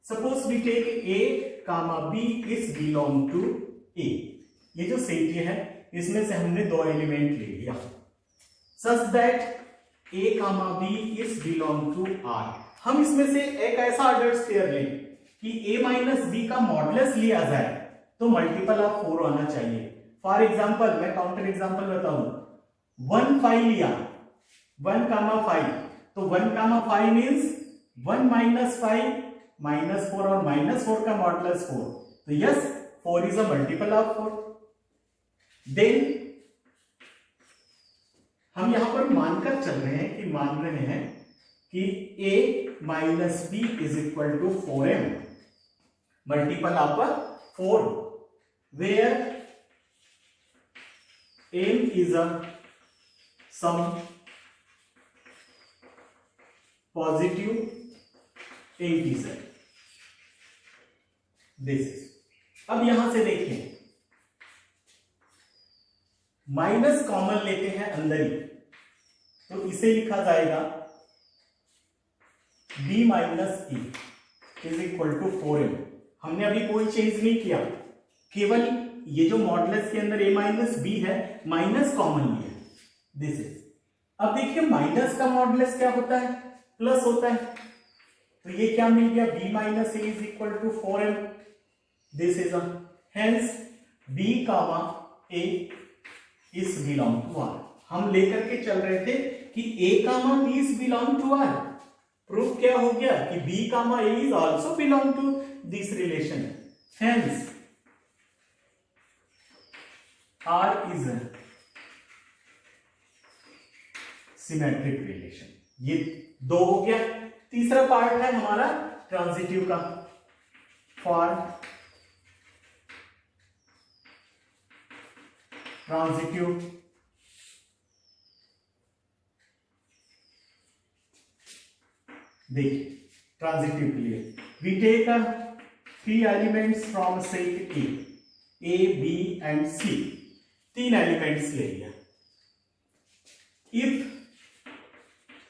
suppose we take a comma B is belong to a. ये जो सेट है इसमें से हमने दो एलिमेंट ले लिया such that A comma B is belong to R. हम इसमें से एक ऐसा ऑर्डर्ड पेयर लें कि a माइनस बी का मॉडुलस लिया जाए तो मल्टीपल ऑफ 4 आना चाहिए। फॉर एग्जांपल मैं काउंटर एग्जांपल बताऊं, 1 5 लिया, 1 कामा 5, तो 1 कामा 5 मींस 1 माइनस 5 माइनस 4 और माइनस 4 का मॉडुलस 4, तो yes 4 is a multiple of 4। Then हम यहां पर मानकर चल रहे हैं कि a minus B is equal to 4m, multiple of 4, where m is a some positive integer। This is, अब यहां से देखिए माइनस कॉमन लेते हैं अंदर ही, तो इसे लिखा जाएगा b minus e is equal to 4m। हमने अभी कोई चेंज नहीं किया, केवल ये जो मॉडुलस के अंदर a माइनस बी है माइनस कॉमन लिया, दिस इज। अब देखिए माइनस का मॉडुलस क्या होता है, प्लस होता है, तो ये क्या मिल गया, b minus A is equal to 4m, this is hence b comma a is belong to r। हम लेकर के चल रहे थे कि a comma b is belong to r, proof क्या हो गया कि b comma a is also belong to this relation, hence R is a symmetric relation. ये दो हो गया। तीसरा पार्ट है हमारा ट्रांजिटिव का, फॉर ट्रांजिटिव देखिए ट्रांजिटिव के लिए we take 3 elements from set A B and C, 3 elements ले लिया। If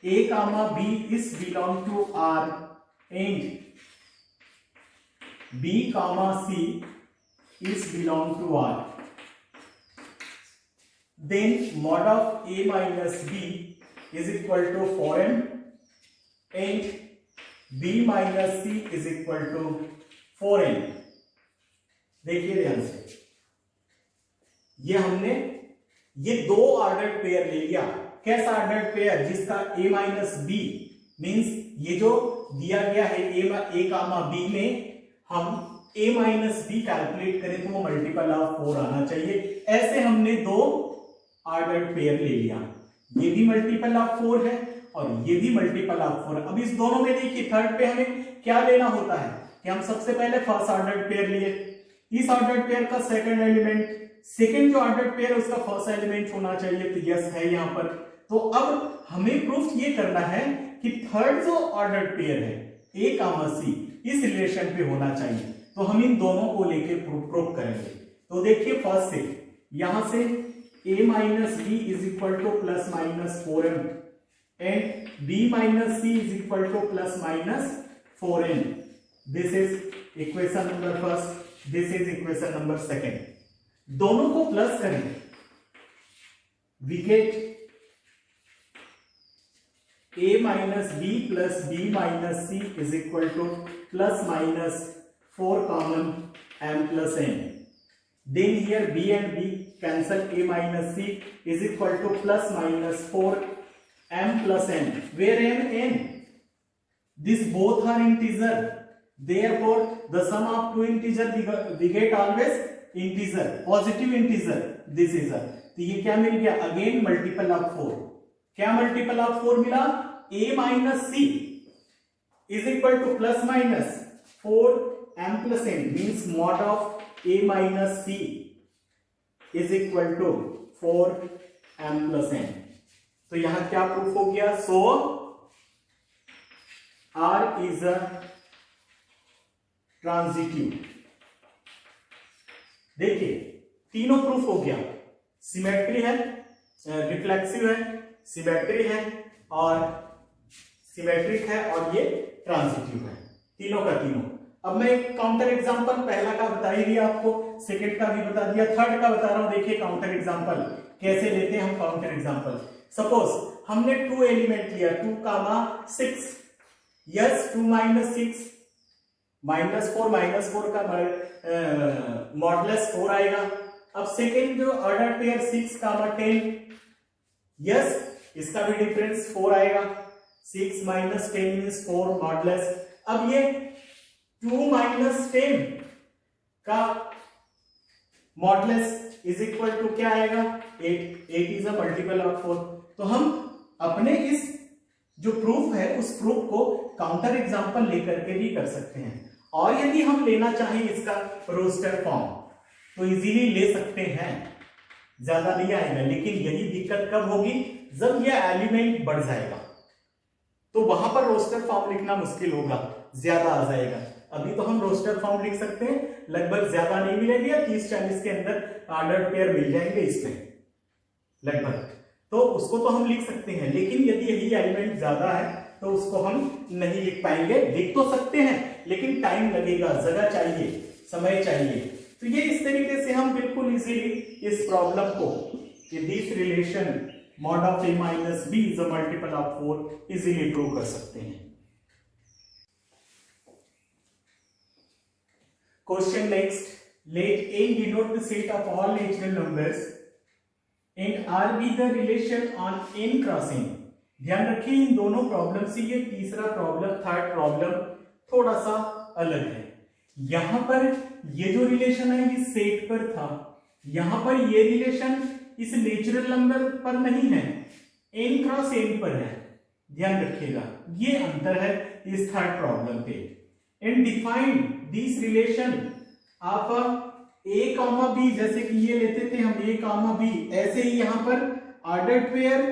a comma b is belong to R and b comma c is belong to R, then mod of a minus b is equal to 4m and b minus c is equal to 4n। देखिए ध्यान से, ये हमने ये दो ordered pair ले लिया। कैसा ऑर्डर्ड पेयर, जिसका a माइनस बी मीन्स ये जो दिया गया है a कामा b में हम a माइनस बी कैलकुलेट करें तो वो मल्टीपल ऑफ 4 आना चाहिए। ऐसे हमने दो ऑर्डर्ड पेयर ले लिया, ये भी मल्टीपल ऑफ 4 है और ये भी मल्टीपल ऑफ 4 है। अब इस दोनों में देखिए थर्ड पे हमें क्या लेना होता है कि हम सबसे पहले फर्स्ट ऑर्डर्ड पेयर लिए, इस ऑर्डर्ड पेयर का सेकंड एलिमेंट, सेकंड जो ऑर्डर्ड पेयर है उसका फर्स्ट एलिमेंट होना चाहिए, तो यस है यहां पर। तो अब हमें प्रूफ ये करना है कि थर्ड जो ऑर्डर्ड पेयर है a कामा c इस रिलेशन पे होना चाहिए, तो हम इन दोनों को लेके प्रूफ करेंगे। तो देखिए फर्स्ट से यहां से a minus B is equal to plus minus 4m and b minus c is equal to plus minus 4n। This is equation number first, this is equation number second. दोनों को plus करें, we get a minus b plus b minus c is equal to plus minus 4 common m plus n. Then here b and b cancel, a minus c is equal to plus minus 4 m plus n. Where m? N. These both are integer. Therefore, the sum of two integer we get always integer, positive integer. This is a, तो ये क्या मिल गया, again multiple of 4। क्या multiple of 4 मिला, a minus C is equal to plus minus 4 m plus n, means mod of a minus C is equal to 4 m plus n। तो यहां क्या प्रूफ हो गया, so R is a transitive. देखिए तीनों proof हो गया, सिमेट्री है, रिफ्लेक्सिव है, सिमेट्री है और सिमेट्रिक है और ये ट्रांजिटिव है, तीनों का तीनों। अब मैं एक काउंटर एग्जांपल पहला का बता ही दिया आपको, सेकंड का भी बता दिया, थर्ड का बता रहा हूं। देखिए काउंटर एग्जांपल कैसे लेते हैं हम। काउंटर एग्जांपल, सपोज हमने 2 एलिमेंट लिया 2, 6, यस 2 - 6 -4 का मॉडुलस 4 आएगा। अब सेकेंड जो ऑर्डर पेयर 6, 10, यस इसका भी डिफरेंस 4 आएगा। 6 - 10 मींस 4 मॉडुलस। अब ये 2 - 10 का मॉडुलस इज इक्वल टू क्या आएगा? 8 इज अ मल्टीपल ऑफ 4। तो हम अपने इस जो प्रूफ है उस प्रूफ को काउंटर एग्जांपल लेकर के भी कर सकते हैं। और यदि हम लेना चाहें इसका रोस्टर फॉर्म तो इजीली ले सकते हैं, ज्यादा नहीं आएगा। लेकिन यही दिक्कत कब होगी? जब यह एलिमेंट बढ़ जाएगा तो वहां पर रोस्टर फॉर्म लिखना मुश्किल होगा, ज्यादा आ जाएगा। अभी तो हम रोस्टर फॉर्म लिख सकते हैं, लगभग ज्यादा नहीं मिलेगी, 30-40 के अंदर ऑर्डर पेयर मिल जाएंगे इसमें लगभग, तो उसको तो हम लिख सकते हैं। लेकिन यदि यही एलिमेंट ज्यादा है तो उसको हम नहीं लिख पाएंगे। लिख तो सकते हैं लेकिन टाइम लगेगा, जगह चाहिए, समय चाहिए। तो ये इस तरीके से हम बिल्कुल इजीली इस प्रॉब्लम को this relation mod of a minus b is a multiple of 4 easily prove कर सकते हैं। Question next, let n denote the set of all natural numbers and r be the relation on n cross n। ध्यान रखिए इन दोनों problem से ये तीसरा problem, third problem थोड़ा सा अलग है। यहां पर ये जो रिलेशन है ये सेट पर था, यहां पर ये रिलेशन इस नेचुरल नंबर पर नहीं है, n क्रॉस n पर है। ध्यान रखिएगा ये अंतर है इस थर्ड प्रॉब्लम पे। And define this relation of a, b, जैसे कि ये लेते थे हम a, b, ऐसे ही यहां पर ordered pair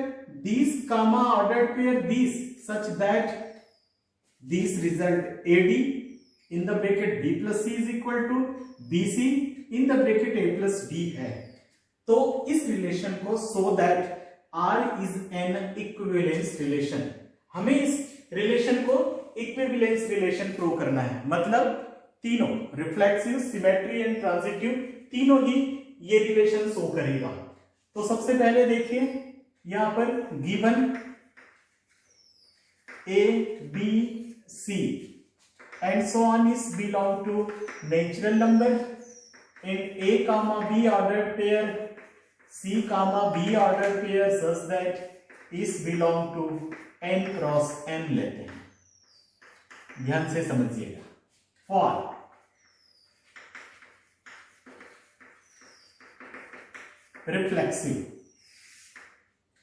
this comma ordered pair this such that this result ad in the bracket b plus c is equal to bc in the bracket a plus d है। तो इस रिलेशन को so that r is an equivalence relation, हमें इस relation को equivalence relation prove करना है। मतलब तीनों रिफ्लेक्सिव, सिमेट्री एंड ट्रांजिटिव तीनों ही ये रिलेशन शो करेगा। तो सबसे पहले देखिए यहां पर given a b c and so on is belong to natural number and a comma b ordered pair, c comma b ordered pair such that is belong to n cross n लेते हैं। ध्यान से समझिएगा। For reflexive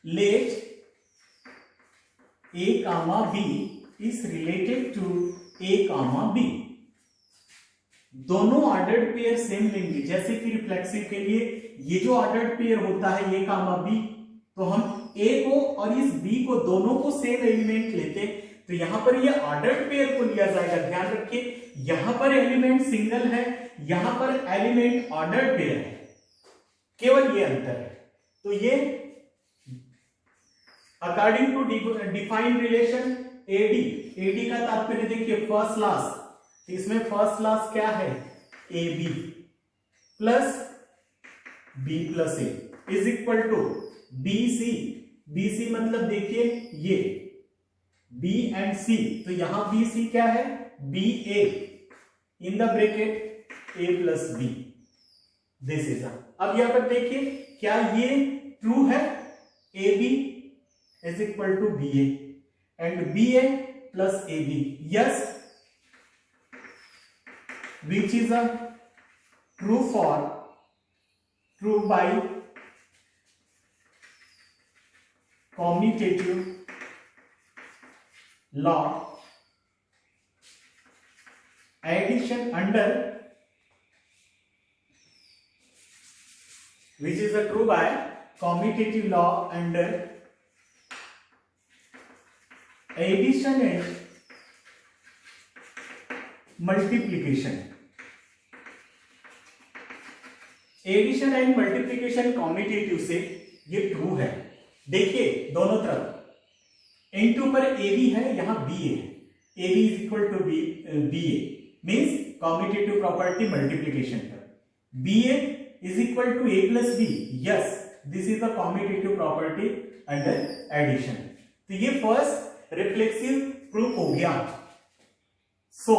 let a comma b is related to a comma b, दोनों ordered pair same लेंगे। जैसे कि reflexive के लिए ये जो ऑर्डर्ड पेयर होता है a कामा b, तो हम a को और इस b को दोनों को सेम एलिमेंट लेते, तो यहां पर ये ऑर्डर्ड पेयर को लिया जाएगा। ध्यान रखिए यहां पर एलिमेंट सिंगल है, यहां पर एलिमेंट ऑर्डर्ड पेयर है, केवल ये अंतर है। तो ये according to defined relation AD का तात्पर्य देखिए फर्स्ट लास्ट, इसमें फर्स्ट लास्ट क्या है? A B plus B plus A is equal to B C. B C मतलब देखिए ये बी एंड सी, तो यहां बी सी क्या है? B A in the bracket A plus B, this is. अब यहां पर देखिए क्या ये ट्रू है? A B is equal to B A and B A plus A B, yes, which is a true by commutative law, addition under, which is a true by commutative law under addition and multiplication। Addition and multiplication commutative से ये true है। देखिए दोनों तरफ N2 पर AB है, यहां BA है, AB is equal to BA means commutative property multiplication पर BA is equal to A plus B, yes this is the commutative property under addition. तो ये फर्स्ट रिफ्लेक्सिव प्रूफ हो गया। So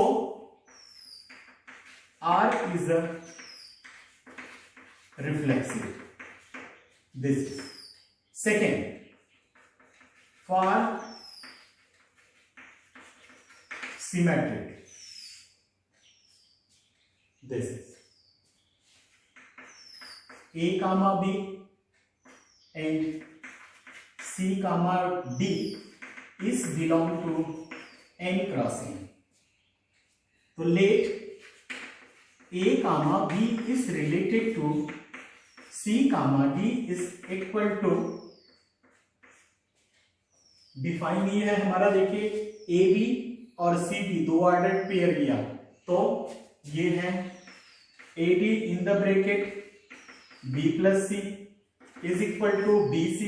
R is a reflexive, this is second for symmetric, this is A comma B and C comma D is belong to N crossing. So let A comma B is related to C comma D is equal to, define ये है हमारा, देखिए AB और CD दो ordered pair लिया, तो ये है AD in the bracket B plus C is equal to BC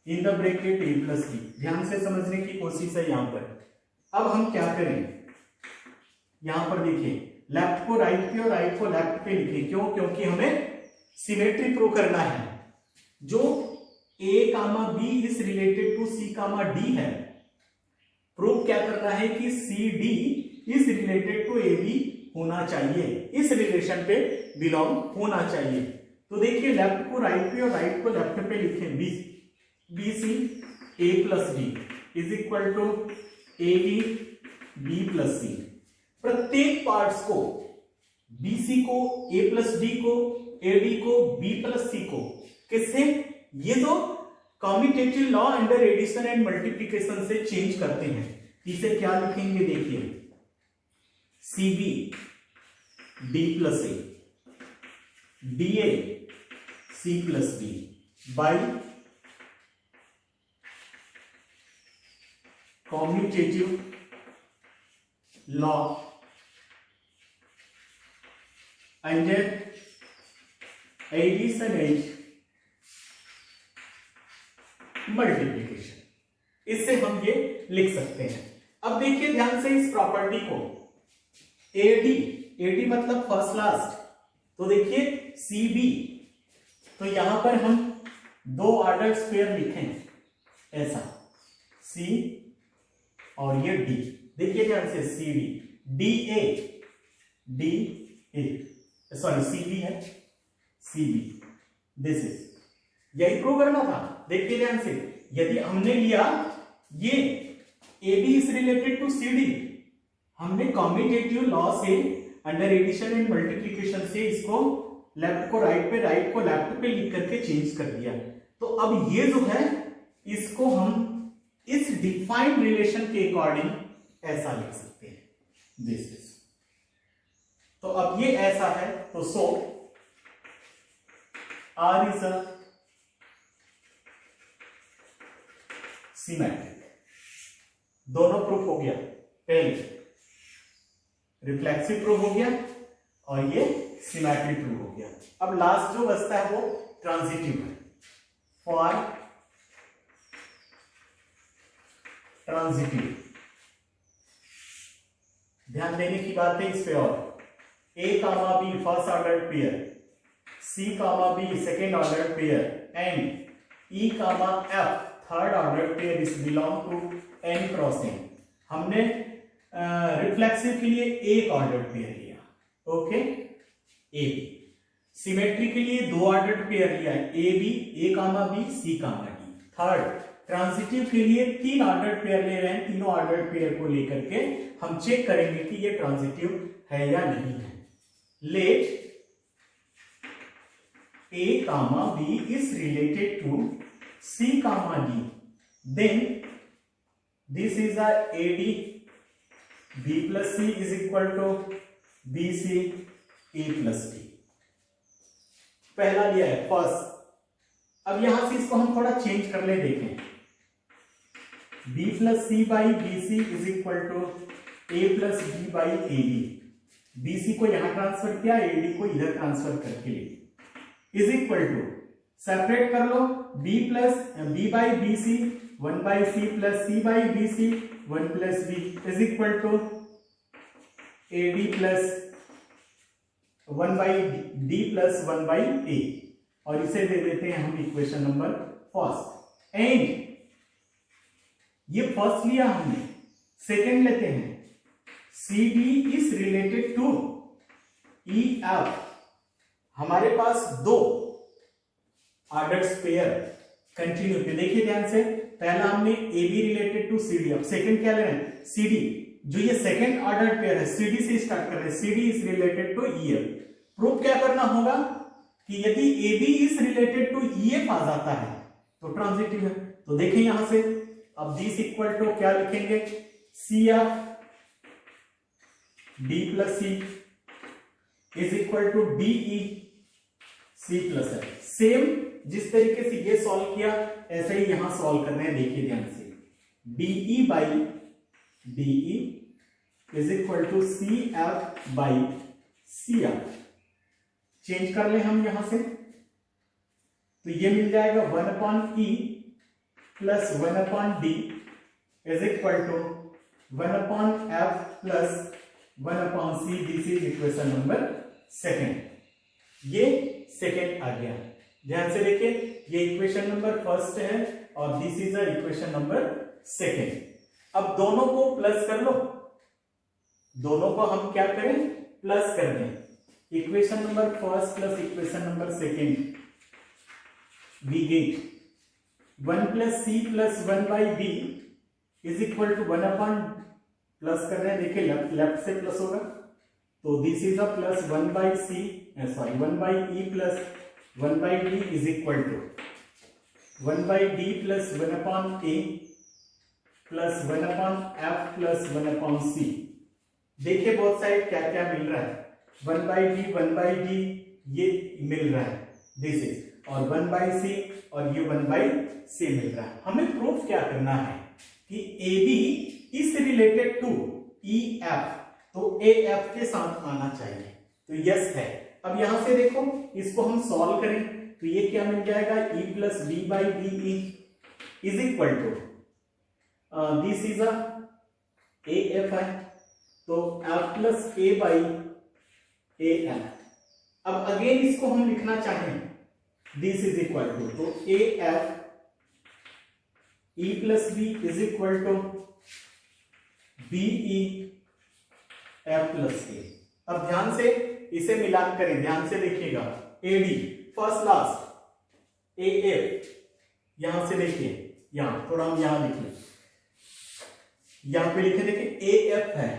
in the bracket A plus B। ध्यान से समझने की कोशिश है यहां पर। अब हम क्या करें, यहां पर देखिए लेफ्ट को राइट पे और राइट को लेफ्ट पे लिखे, क्यों? क्योंकि हमें सिमेट्री प्रूव करना है। जो A comma B is related to C comma D है, प्रूव क्या करना है कि CD is related to AB होना चाहिए, इस रिलेशन पे बिलोंग होना चाहिए। तो देखिए लेफ्ट को राइट पे और राइट को लेफ्ट पे लिखें, BC A plus D is equal to AD B plus C। प्रत्येक पार्ट्स को, BC को, A प्लस D को, AD को, B प्लस C को, किससे? ये तो commutative law under addition and multiplication से चेंज करते हैं। इसे क्या लिखेंगे, देखिए CB D plus A, DA C plus B by commutative law under addition and multiplication, इससे हम ये लिख सकते हैं। अब देखिए ध्यान से इस प्रॉपर्टी को, AD मतलब फर्स्ट लास्ट, तो देखिए CB, तो यहां पर हम दो ऑर्डर पेयर लिखें ऐसा, C और ये D, देखिए ध्यान से CD, DA सॉरी CB है, CB दिस इज, यही प्रूव करना था। देखिए ध्यान से, यदि हमने लिया ये AB is related to CD, हमने कॉम्यूटेटिव लॉ से अंडर एडिशन एंड मल्टीप्लिकेशन से इसको लेफ्ट को राइट पे, राइट को लेफ्ट पे लिख करके चेंज कर दिया। तो अब ये जो है इसको हम इस डिफाइंड रिलेशन के अकॉर्डिंग ऐसा लिख सकते हैं, दिस इज। तो अब ये ऐसा है, तो सो R इज अ सिमेट्रिक। दोनों प्रूफ हो गया, पहले रिफ्लेक्सिव प्रूफ हो गया और ये सिमेट्रिक प्रूफ हो गया। अब लास्ट जो बचता है वो ट्रांजिटिव है। फॉर ट्रांजिटिव ध्यान देने की बात है इस पे, और A comma B first order pair, C comma B second order pair and E comma F third order pair is belong to N crossing. हमने रिफ्लेक्सिव के लिए एक ऑर्डर पेयर लिया, ओके A B। सिमेट्री के लिए दो order pair लिया है, A B, A comma B, C comma D। Third transitive के लिए तीन ऑर्डर पेयर ले रहे हैं, तीनों ऑर्डर पेयर को लेकर के हम चेक करेंगे कि ये ट्रांजिटिव है या नहीं है। Let A comma B is related to C comma D, then this is a AD B plus C is equal to BC A plus D। पहला लिया है फर्स्ट। अब यहां से इसको हम थोड़ा चेंज कर ले, देखें B plus C by BC is equal to A plus B by AD। BC को यहां ट्रांसफर किया, AD को इधर ट्रांसफर करके ले, इज इक्वल टू सेपरेट कर लो, b by bc 1 by c plus c by bc 1 plus b is equal to ad plus 1 by d plus 1 by a, और इसे दे देते हैं हम इक्वेशन नंबर फर्स्ट। एंड ये फर्स्ट लिया हमने, सेकेंड लेते हैं CD is related to EF। हमारे पास दो ऑर्डर्स पेयर कंटिन्यू पे, देखिए ध्यान से, पहला हमने AB रिलेटेड टू CD, अब सेकंड क्या ले रहे हैं CD, जो ये सेकंड ऑर्डर पेयर है CD से स्टार्ट कर रहे हैं, CD is related to EF। Proof क्या करना होगा कि यदि AB is related to EF आ जाता है तो ट्रांजिटिव है। तो देखें यहां से, अब दिस इक्वल टू क्या लिखेंगे, CF D plus C is equal to DE C plus F। Same जिस तरीके से ये सॉल्व किया ऐसे ही यहां सॉल्व करना है, देखिए ध्यान से, DE by DE is equal to CF by CF। Change कर ले हम यहां से, तो ये मिल जाएगा 1 upon E plus 1 upon D is equal to 1 upon F plus 1 upon C। This is equation number second. ये सेकेंड आ गया, ध्यान से देखिए, ये इक्वेशन नंबर फर्स्ट है और this is the equation number second. अब दोनों को प्लस कर लो, दोनों को हम क्या करें, प्लस कर दें। Equation number first plus equation number second, we get 1 plus C plus 1 by B is equal to 1 upon, plus कर रहे हैं, देखिए लेफ्ट से प्लस होगा, तो this is a plus 1 by C, sorry 1 by E plus 1 by D is equal to 1 by D plus 1 upon A plus 1 upon F plus 1 upon C। देखिए both side क्या क्या मिल रहा है, 1 बाई D ये मिल रहा है, दिस इज, और 1 by C और ये 1 बाई C मिल रहा है। हमें प्रूफ क्या करना है कि AB is related to EF, तो AF के साथ आना चाहिए, तो यस है। अब यहां से देखो, इसको हम सॉल्व करें तो ये क्या मिल जाएगा, E plus B by DE is equal to, this is a AF है, तो F plus A by AF। अब अगेन इसको हम लिखना चाहें, दिस इज इक्वल टू, तो AF E plus B is equal to BE F plus A। अब ध्यान से इसे मिलान करें, ध्यान से देखिएगा, AD फर्स्ट लास्ट, AF यहां से देखिए, यहां थोड़ा हम यहां लिख लें, यहां पे लिखे, देखिए AF है,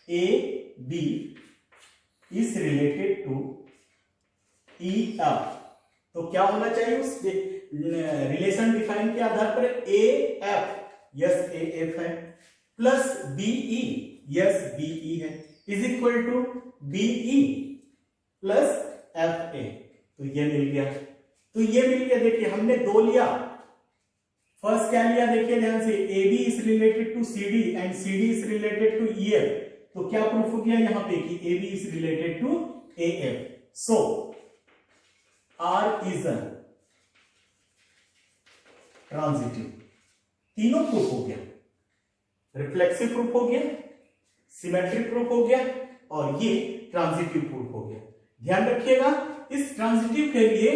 AB is related to EF, तो क्या होना चाहिए उस रिलेशन डिफाइन के आधार पर, AF, यस AF है, प्लस BE, यस BE है, is equal to BE plus FA। तो ये मिल गया, तो ये मिल गया। देखिए हमने दो लिया, फर्स्ट क्या लिया, देखिए ध्यान से, AB is related to CD and CD is related to EF, तो क्या प्रूफ हो गया यहाँ पे कि AB is related to AF, so R is a transitive. तीनों प्रूफ हो गया, रिफ्लेक्सिव प्रूफ हो गया, सिमेट्रिक प्रूफ हो गया और ये ट्रांजिटिव प्रूफ हो गया। ध्यान रखिएगा, इस ट्रांजिटिव के लिए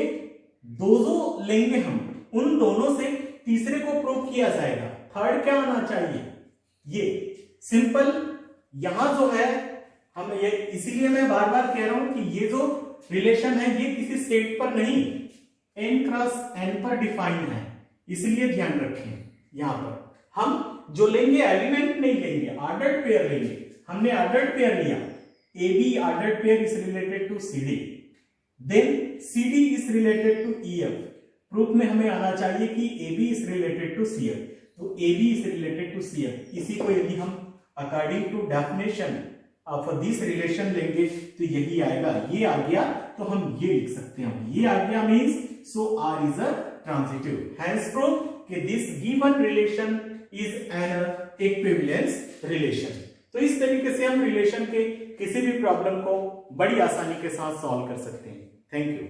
दो लेंगे हम, उन दोनों से तीसरे को प्रूफ किया जाएगा, थर्ड क्या आना चाहिए, ये सिंपल। यहां जो है हम ये, इसीलिए मैं बार बार कह रहा हूं कि ये जो रिलेशन है ये किसी सेट पर नहीं, n क्रॉस n पर डिफाइन है, इसलिए ध्यान रखें। यहां पर हम जो लेंगे एलिमेंट नहीं लेंगे, ऑर्डर्ड पेयर लेंगे। हमने ऑर्डर्ड पेयर लिया, AB ordered pair is related to CD, then CD is related to EF। Proof में हमें आना चाहिए कि AB is related to CF, तो AB is related to CF। इसी को यदि हम according to definition of this relation लेंगे तो यही आएगा। ये आ गया तो हम ये लिख सकते हैं, ये आ गया means so R is a transitive, hence prove कि this given relation is an equivalence relation. तो इस तरीके से हम रिलेशन के किसी भी प्रॉब्लम को बड़ी आसानी के साथ सॉल्व कर सकते हैं। Thank you.